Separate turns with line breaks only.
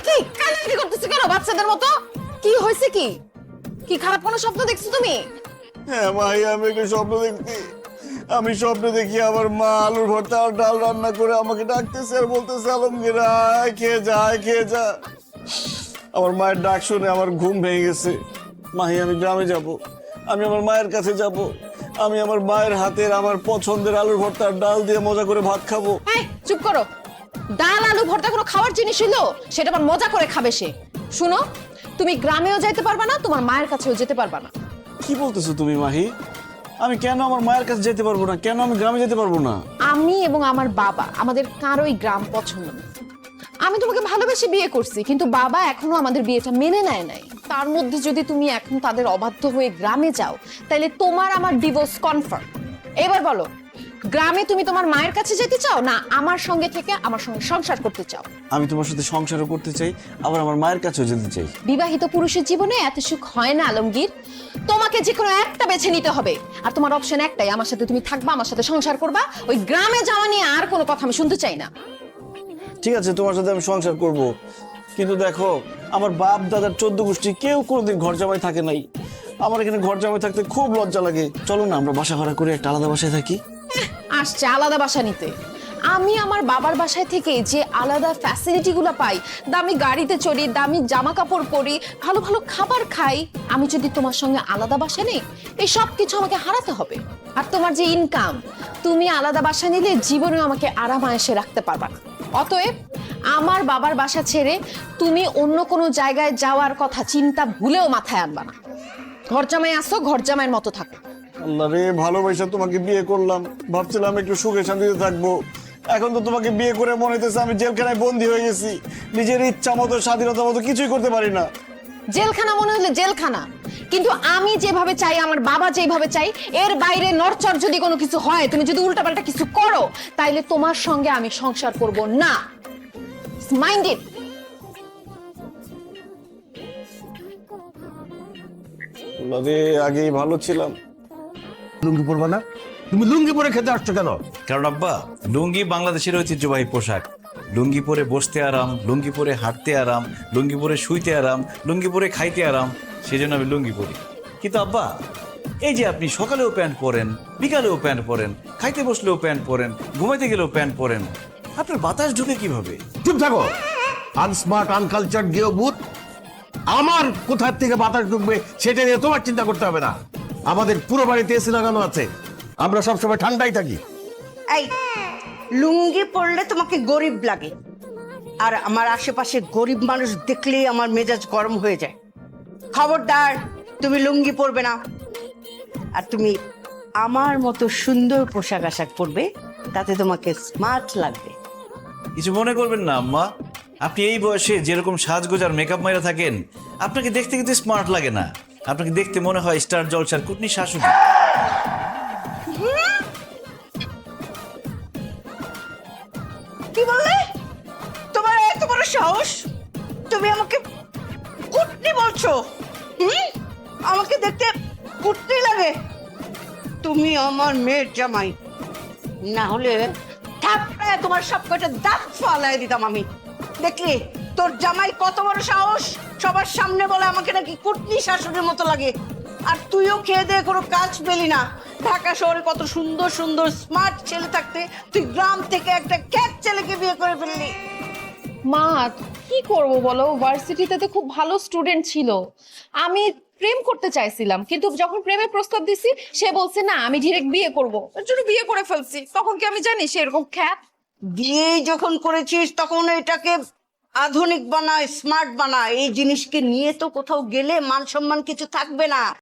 কি কান্নাকাটি করতেছো কেন বাচ্চাদের মতো? কি হয়েছে? কি কি খারাপ কোনো স্বপ্ন দেখছো তুমি?
হ্যাঁ মাহি, আমি একটা স্বপ্ন দেখছি। আমি স্বপ্নে দেখি আমার মা আলুর ভর্তা আর ডাল রান্না করে আমাকে ডাকতেছে আর বলতেছে, আলমগীর আয় খেয়ে যা, আয় খেয়ে যা। আমার মায়ের ডাক শুনে আমার ঘুম ভেঙে গেছে। মাহি, আমি গ্রামে যাব, আমি আমার মায়ের কাছে যাব, আমি আমার মায়ের হাতের আমার পছন্দের আলুর ভর্তা আর ডাল দিয়ে মজা করে ভাত খাবো।
এই চুপ করো। ডাল আলু ভর্তা কোনো খাওয়ার জিনিস হলো? সেটা আবার মজা করে খাবে সে। শুনো, তুমি গ্রামেও যাইতে পারবা না, তোমার মায়ের কাছেও যেতে পারবা না।
কি বলতেছো তুমি মাহি? আমি কেন আমার মায়ের কাছে যেতে পারবো না? কেন আমি গ্রামে যেতে পারবো না?
আমি এবং আমার বাবা আমাদের কারোই গ্রাম পছন্দ না। আমি তোমাকে ভালোবেসে বিয়ে করছি, কিন্তু বাবা এখনো আমাদের বিয়েটা মেনে নেয় নাই। তার মধ্যে যদি তুমি এখন তাদের অবাধ্য হয়ে গ্রামে যাও, তাহলে তোমার আমার ডিভোর্স কনফার্ম। এবার বলো, গ্রামে তুমি তোমার মায়ের কাছে যেতে চাও, না আমার সঙ্গে থেকে আমার সঙ্গে সংসার করতে চাও?
আমি তোমার সাথে সংসারও করতে চাই, আবার আমার মায়ের কাছেও যেতে চাই।
বিবাহিত পুরুষের জীবনে এত সুখ হয় না আলমগীর। তোমাকে যে কোনো একটা বেছে নিতে হবে, আর তোমার অপশন একটাই, আমার সাথে তুমি থাকবা, আমার সাথে সংসার করবা। ওই গ্রামে যাওয়া নিয়ে আর কোনো কথা আমি শুনতে চাই না।
ঠিক আছে, তোমার সাথে আমি সংসার করব, কিন্তু দেখো, আমার বাপ দাদার 14 গোষ্ঠী কেউ কোনোদিন ঘর জামাই থাকে নাই। আমার এখানে ঘর জামাই থাকতে খুব লজ্জা লাগে। চলো না আমরা বাসা ভাড়া করে একটা আলাদা বাসায় থাকি।
আসছে আলাদা বাসা নিতে। আমি আমার বাবার বাসায় থেকে যে আলাদা ফ্যাসিলিটি গুলো পাই, দামি গাড়িতে চড়ি, দামি জামা কাপড় পরি, ভালো ভালো খাবার খাই, আমি যদি তোমার সঙ্গে আলাদা বাসা নেই, এই সব কিছু আমাকে হারাতে হবে। আর তোমার যে ইনকাম, তুমি আলাদা বাসা নিলে জীবনে আমাকে আরাম আয়েসে রাখতে পারবা না। অতএব আমার বাবার বাসা ছেড়ে তুমি অন্য কোনো জায়গায় যাওয়ার কথা চিন্তা ভুলেও মাথায় আনবা না। ঘর জামাই আসো, ঘর জামাইয়ের মতো থাকো।
আল্লাহ রে, ভালোবাসা তোমাকে বিয়ে করলাম, ভাবছিলাম একটু সুখে শান্তিতে থাকবো। এখন তো তোমাকে বিয়ে করে মনে হইতেছে আমি জেলখানায় বন্দী হয়ে গেছি। নিজের ইচ্ছা মতো স্বাধীনতা মতো কিছুই করতে পারি না।
জেলখানা মনে হলে জেলখানা, কিন্তু আমি যেভাবে চাই, আমার বাবা যেভাবে চাই, এর বাইরে নড়চড় যদি কোনো কিছু হয়, তুমি যদি উল্টাপাল্টা কিছু করো, তাইলে তোমার সঙ্গে আমি সংসার করব না। Mind it.
আল্লাহ রে, আগেই ভালো ছিলাম।
লুঙ্গি পরবা না? তুমি লুঙ্গি পরে খেতে আসছো কেন?
কারণ আব্বা, লুঙ্গি বাংলাদেশের ঐতিহ্যবাহী পোশাক। লুঙ্গি পরে বসতে আরাম, লুঙ্গি পরে হাঁটতে আরাম, লুঙ্গি পরে শুইতে আরাম, লুঙ্গি পরে খাইতে আরাম, সেজন্য আমি লুঙ্গি পরি। কিন্তু আব্বা, এই যে আপনি সকালেও প্যান্ট পরেন, বিকালেও প্যান্ট পরেন, খাইতে বসলেও প্যান্ট পরেন, ঘুমাইতে গেলেও প্যান্ট পরেন, আপনার বাতাস ঢুকে কিভাবে?
চুপ থাকো। আনস্মার্ট, আনকালচার, গেয়ভূত। আমার কোথার থেকে বাতাস ঢুকবে সেটা নিয়ে তোমার চিন্তা করতে হবে না। আমাদের পুরো বাড়িতে এসি লাগানো আছে, আমরা সবসময় ঠান্ডাই থাকি।
এই লুঙ্গি পরলে তোমাকে গরিব লাগে, আর আমার আশেপাশে গরিব মানুষ দেখলেই আমার মেজাজ গরম হয়ে যায়। খবরদার, তুমি লুঙ্গি পরবে না। আর তুমি আমার মতো সুন্দর পোশাক আশাক পরবে, তাতে তোমাকে স্মার্ট লাগবে।
কিছু মনে করবেন না আম্মা, আপনি এই বয়সে যেরকম সাজগোজ আর মেকআপ মাইরা থাকেন, আপনাকে দেখতে কিন্তু স্মার্ট লাগে না। আপনাকে দেখতে মনে হয় স্টার জলসার কুটনি শাশুড়ি।
কি বললে? তোমার এত বড় সাহস, তুমি আমাকে কুটনি বলছো? আমাকে দেখতে কুটনি লাগে? তুমি আমার মেয়ের জামাই, না হলে থাপড়ায় তোমার সব কটা দাঁত ফালাই দিতাম আমি। দেখলি তোর জামাই কত বড় সাহস, সবার সামনে বলে আমাকে নাকি কুটনি শাশুড়ির মতো লাগে। আর তুইও খেয়ে দিয়ে কোনো কাজ পেলি না। ঢাকা শহরে কত সুন্দর সুন্দর স্মার্ট ছেলে থাকতে তুই গ্রাম থেকে একটা ক্যাট ছেলেকে বিয়ে করে ফেললি।
মা, কি করব বলো, ভার্সিটিতে তো খুব ভালো স্টুডেন্ট ছিল। আমি প্রেম করতে চাইছিলাম, কিন্তু যখন প্রেমের প্রস্তাব দিছি, সে বলছে না, আমি ডিরেক্ট বিয়ে করব। এর জন্য বিয়ে করে ফেলছি। তখন কি আমি জানি সে এরকম খ্যাত?
বিয়ে যখন করেছিস তখন এটাকে আধুনিক বানা, স্মার্ট বানা। এই জিনিসকে নিয়ে তো কোথাও গেলে মান সম্মান কিছু থাকবে না।